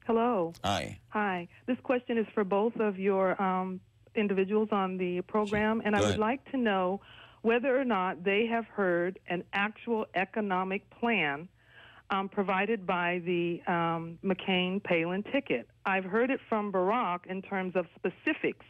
Hello. Hi. Hi. This question is for both of your individuals on the program, and I would like to know whether or not they have heard an actual economic plan provided by the McCain-Palin ticket. I've heard it from Barack in terms of specifics,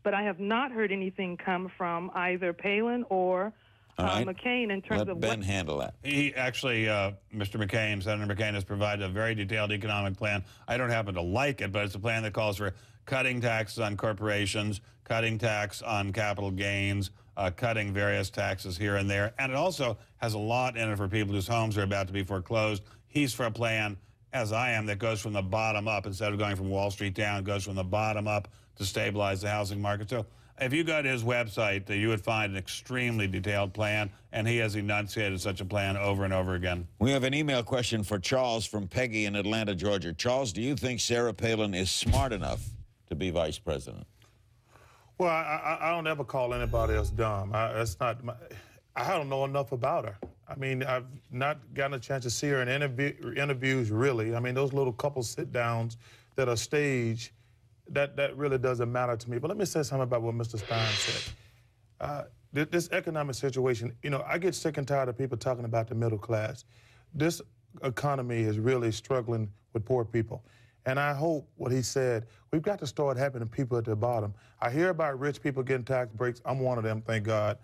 but I have not heard anything come from either Palin or McCain in terms of Ben handle that. He actually, Mr. McCain, Senator McCain, has provided a very detailed economic plan. I don't happen to like it, but it's a plan that calls for cutting taxes on corporations, cutting tax on capital gains, cutting various taxes here and there. And it also has a lot in it for people whose homes are about to be foreclosed. He's for a plan, as I am, that goes from the bottom up. Instead of going from Wall Street down, it goes from the bottom up to stabilize the housing market. So if you go to his website, you would find an extremely detailed plan, and he has enunciated such a plan over and over again. We have an email question for Charles from Peggy in Atlanta, Georgia. Charles, do you think Sarah Palin is smart enough to be vice president? Well, I don't ever call anybody else dumb. I don't know enough about her. I mean, I've not gotten a chance to see her in interviews, really. I mean, those little couple sit-downs that are staged, that really doesn't matter to me. But let me say something about what Mr. Stein said. This economic situation, you know, I get sick and tired of people talking about the middle class. This economy is really struggling with poor people. And I hope what he said, we've got to start helping the people at the bottom. I hear about rich people getting tax breaks. I'm one of them, thank God.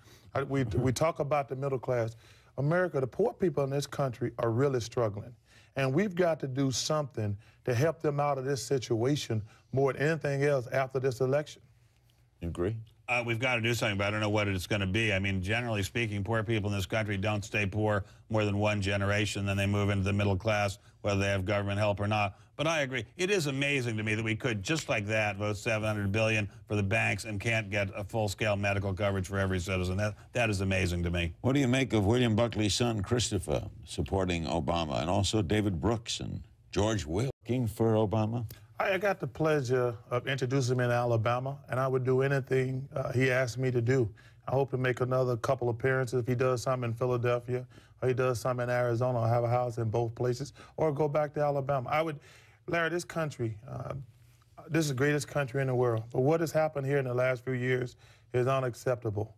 We talk about the middle class. America, the poor people in this country are really struggling. And we've got to do something to help them out of this situation more than anything else after this election. You agree? We've got to do something, but I don't know what it's going to be. I mean, generally speaking, poor people in this country don't stay poor more than one generation, then they move into the middle class, whether they have government help or not. But I agree. It is amazing to me that we could, just like that, vote $700 billion for the banks and can't get a full-scale medical coverage for every citizen. That is amazing to me. What do you make of William Buckley's son, Christopher, supporting Obama, and also David Brooks and George Will looking for Obama? I got the pleasure of introducing him in Alabama, and I would do anything he asked me to do. I hope to make another couple appearances if he does something in Philadelphia, or he does something in Arizona, or have a house in both places, or go back to Alabama. Larry, this country, this is the greatest country in the world, but what has happened here in the last few years is unacceptable.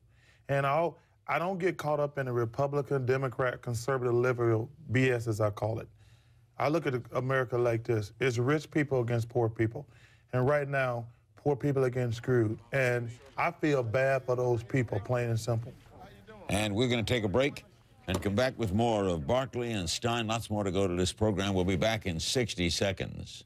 And I don't get caught up in the Republican, Democrat, conservative, liberal BS, as I call it. I look at America like this. It's rich people against poor people. And right now, poor people are getting screwed. And I feel bad for those people, plain and simple. And we're going to take a break and come back with more of Barkley and Stein. Lots more to go to this program. We'll be back in 60 seconds.